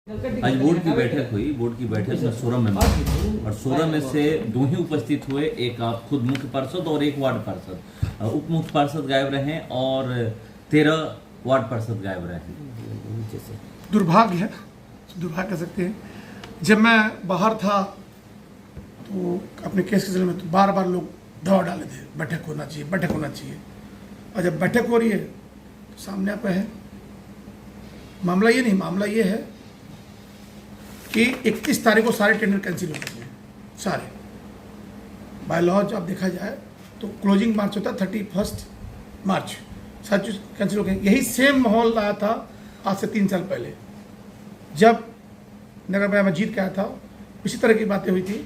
आज बोर्ड की बैठक हुई। बोर्ड की बैठक में 16 मेंबर और 16 में से 2 ही उपस्थित हुए। एक आप खुद मुख्य पार्षद और एक वार्ड पार्षद। उप मुख्य पार्षद गायब रहे और 13 वार्ड पार्षद गायब रहे। दुर्भाग्य है, दुर्भाग्य कह सकते हैं। जब मैं बाहर था तो अपने केस के सिलसिले में तो बार बार लोग दवा डाले थे, बैठक होना चाहिए, बैठक होना चाहिए। और जब बैठक हो रही है तो सामने आप है मामला ये नहीं, मामला ये है कि 31 तारीख को सारे टेंडर कैंसिल हो गए, सारे बाय लॉ जब देखा जाए तो क्लोजिंग मार्च होता है 31 मार्च, सारी चीज कैंसिल हो गई। यही सेम माहौल रहा था आज से 3 साल पहले जब नगर पंचायत में जीत के आया था। इसी तरह की बातें हुई थी,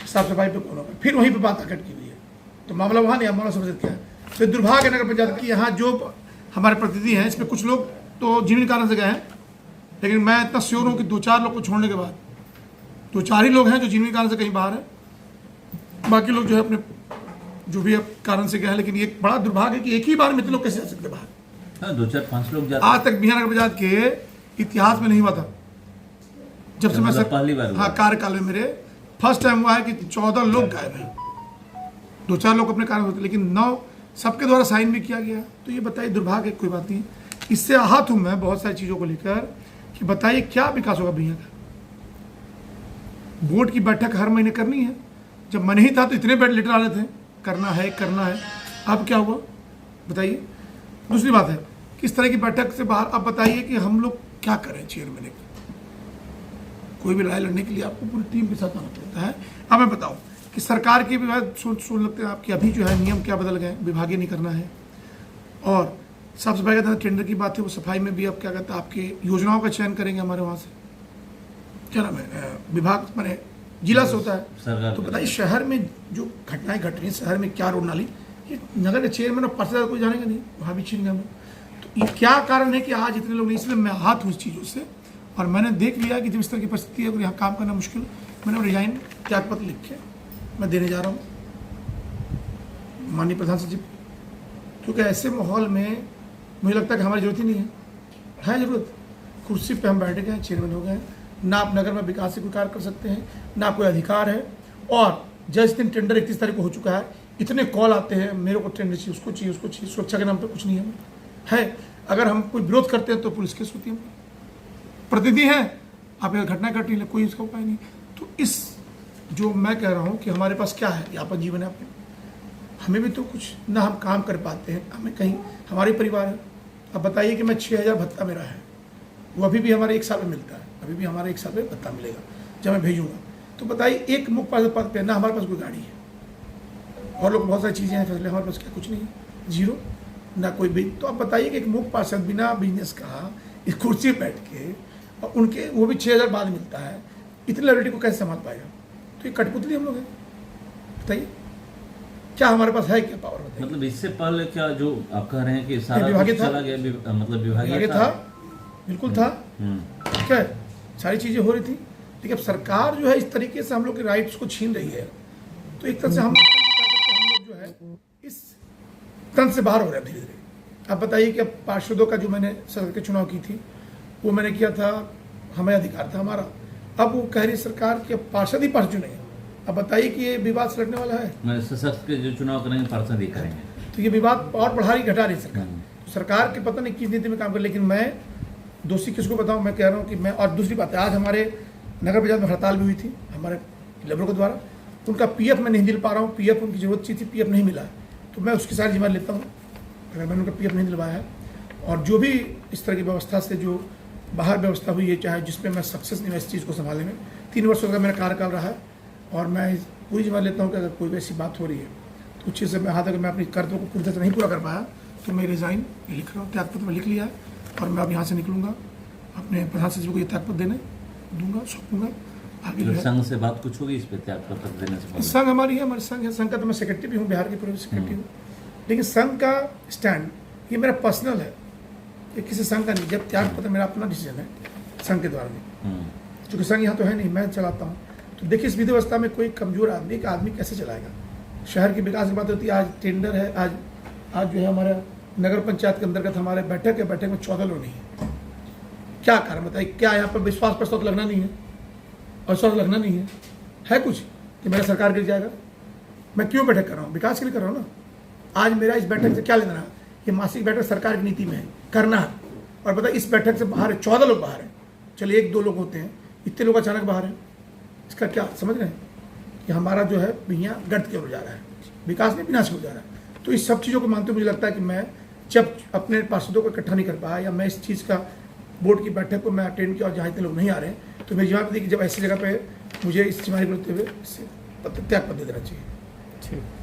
साफ सफाई पे कौन होगा, फिर वहीं पे बात अकट की हुई है। तो मामला वहाँ नहीं, मामला समझ क्या है। तो दुर्भाग्य नगर पंचायत की यहाँ जो हमारे प्रतिनिधि हैं इसमें कुछ लोग तो जिन कारण से गए हैं, लेकिन मैं इतना श्योर हूँ कि 2-4 लोग को छोड़ने के बाद 2-4 ही लोग हैं जो जिन कारण से कहीं बाहर है। बाकी लोग जो है अपने जो भी कारण से गए हैं। लेकिन ये बड़ा दुर्भाग्य है कि एक ही बार में इतने लोग कैसे जा सकते बाहर। हाँ, 2-4-5 लोग जाते। आज तक बिहार नगर पंचायत के इतिहास में नहीं हुआ था। जब से मैं पहली बार हाँ कार्यकाल में मेरे फर्स्ट टाइम हुआ है कि 14 लोग गायब हैं। 2-4 लोग अपने कारण होते, लेकिन 9 सबके द्वारा साइन भी किया गया। तो ये बताइए, दुर्भाग्य कोई बात नहीं। इससे आहत हूं मैं बहुत सारी चीजों को लेकर कि बताइए क्या विकास होगा भैया का। बोर्ड की बैठक हर महीने करनी है। जब मन ही था तो इतने लेटर आ रहे थे, करना है करना है। अब क्या हुआ बताइए। दूसरी बात है किस तरह की बैठक से बाहर। अब बताइए कि हम लोग क्या करें। चेयरमैन कोई भी लड़ाई लड़ने के लिए आपको पूरी टीम के साथ आना पड़ता है। अब मैं बताऊं कि सरकार की विभाग सुन लगते हैं आपकी अभी जो है नियम क्या बदल गए, विभागीय नहीं करना है। और साफ सफाई का टेंडर की बात है, वो सफाई में भी अब क्या कहते हैं आपकी योजनाओं का चयन करेंगे हमारे वहाँ से, क्या नाम है विभाग मैंने जिला से होता है। तो बताइए शहर में जो घटनाएं घट रही हैं, शहर में क्या रोड नाली, ये नगर के चेयरमैन और पार्षद कोई जानेगा नहीं, वहाँ भी छीन गए। तो ये क्या कारण है कि आज इतने लोग नहीं। इसलिए मैं हाथ हूँ इस चीज़ों से और मैंने देख लिया कि जब इस तरह की परिस्थिति है और यहाँ काम करना मुश्किल, मैंने रिजाइन त्यागपत्र लिख के मैं देने जा रहा हूँ माननीय प्रधान सचिव। क्योंकि ऐसे माहौल में मुझे लगता है कि हमारी जरूरत ही नहीं है जरूरत। कुर्सी पे हम बैठ गए, चेयरमैन हो गए, ना आप नगर में विकास से कोई कार्य कर सकते हैं, ना कोई अधिकार है। और जिस दिन टेंडर 31 तारीख को हो चुका है, इतने कॉल आते हैं मेरे को टेंडर चाहिए, उसको चाहिए, उसको चाहिए। सुरक्षा के नाम पे कुछ नहीं है। अगर हम कोई विरोध करते हैं तो पुलिस केस होती है। प्रतिनिधि हैं, आप यह घटना घट नहीं, कोई इसका उपाय नहीं। तो इस जो मैं कह रहा हूँ कि हमारे पास क्या है, यापन जीवन है अपने, हमें भी तो कुछ ना हम काम कर पाते हैं, हमें कहीं हमारे परिवार है। अब बताइए कि मैं 6,000 भत्ता मेरा है, वो अभी भी हमारे 1 साल में मिलता है, अभी भी हमारे 1 साल में भत्ता मिलेगा जब मैं भेजूंगा। तो बताइए एक मुख्य पार्षद पद पे ना हमारे पास कोई गाड़ी है और लोग बहुत सारी चीज़ें हैं, फैसले हमारे पास क्या कुछ नहीं है, जीरो, ना कोई भी। तो आप बताइए कि एक मुख्य पार्षद बिना बिजनेस का इस कुर्सी पर बैठ के और उनके वो भी 6,000 बाद मिलता है, इतनी लाइबिलिटी को कैसे संभाल पाएगा। तो ये कठपुतली हम लोग हैं। बताइए क्या हमारे पास है, क्या पावर बताइए। मतलब इससे पहले क्या जो आप कह रहे हैं कि सारा विभागीय चला गया, मतलब विभागीय था, बिल्कुल था, ठीक है, सारी चीजें हो रही थी। लेकिन अब सरकार जो है इस तरीके से हम लोग के राइट्स को छीन रही है, तो एक तरह से हम लोग जो है इस तंत्र से बाहर हो रहे हैं धीरे धीरे। अब बताइए कि अब पार्षदों का जो मैंने सदन के चुनाव की थी वो मैंने किया था, हमें अधिकार था हमारा। अब वो कह रही सरकार कि अब पार्षद ही पार्षद नहीं है। अब बताइए कि ये विवाद से लड़ने वाला है। सशक्त के जो चुनाव करेंगे पार्षद ही करेंगे, तो ये विवाद और बढ़ा रही घटा रही सरकार। तो सरकार के पता नहीं किस नीति में काम कर। लेकिन मैं दोषी किसको बताऊं, मैं कह रहा हूं कि मैं। और दूसरी बात है, आज हमारे नगर पंचायत में हड़ताल भी हुई थी हमारे लेबरों के द्वारा। उनका पीएफ मैं नहीं दिल पा रहा हूँ, पीएफ उनकी जरूरत थी, पीएफ नहीं मिला। तो मैं उसकी सारी जिम्मेदारी लेता हूँ अगर मैंने उनका पीएफ नहीं दिलवाया है। और जो भी इस तरह की व्यवस्था से जो बाहर व्यवस्था हुई है, चाहे जिसपे मैं सक्सेस नहीं हुआ इस चीज़ को संभालने में, 3 वर्षों का मेरा कार्यकाल रहा है और मैं पूरी जिम्मेदारी लेता हूँ कि अगर कोई वैसी बात हो रही है तो उस चीज़ से मैं हाथ अगर मैं अपनी कर्तव्य को पूरी तरह से नहीं पूरा कर पाया तो मैं रिजाइन लिख रहा हूँ, त्यागपत्र में लिख लिया है। और मैं अब यहाँ से निकलूंगा, अपने प्रधान सचिव को ये त्यागपत्र देने दूंगा, सौंपूंगा। आगे संघ से बात कुछ होगी इस पर त्यागपत्र देने से? संघ हमारी है, हमारे संघ है। संघ का तो मैं सेक्रेटरी भी हूँ, बिहार के पूरे सेक्रेटरी हूँ। लेकिन संघ का स्टैंड ये मेरा पर्सनल है, ये किसी संघ का नहीं। जब त्यागपत्र मेरा अपना डिसीजन है, संघ के द्वारा नहीं, क्योंकि संघ यहाँ तो है नहीं, मैं चलाता हूँ। तो देखिए इस विधि व्यवस्था में कोई कमजोर आदमी का आदमी कैसे चलाएगा। शहर की विकास की बात होती है, आज टेंडर है, आज जो है हमारा नगर पंचायत के अंतर्गत हमारे बैठक में 14 लोग नहीं है। क्या कारण बताइए, क्या यहाँ पर विश्वास प्रस्ताव तो लगना नहीं है, अविश्वास लगना नहीं है कुछ कि मेरा सरकार गिर जाएगा? मैं क्यों बैठक कर रहा हूँ? विकास के लिए कर रहा हूँ ना। आज मेरा इस बैठक से क्या लेना है? ये मासिक बैठक सरकार की नीति में है, करना है। और पता है इस बैठक से बाहर है 14 लोग बाहर हैं, चलिए 1-2 लोग होते हैं, इतने लोग अचानक बाहर हैं। इसका क्या समझ रहे हैं कि हमारा जो है भैया गर्त की ओर जा रहा है, विकास नहीं विनाश की ओर जा रहा है। तो इस सब चीज़ों को मानते हुए मुझे लगता है कि मैं जब अपने पार्षदों को इकट्ठा नहीं कर पाया, या मैं इस चीज़ का बोर्ड की बैठक को मैं अटेंड किया और जहाँ इतने लोग नहीं आ रहे हैं, तो मेरी जवाब थी कि जब ऐसी जगह पे मुझे इस जिम्मेदारी को लेते हुए इससे त्याग पत्र देना चाहिए। ठीक।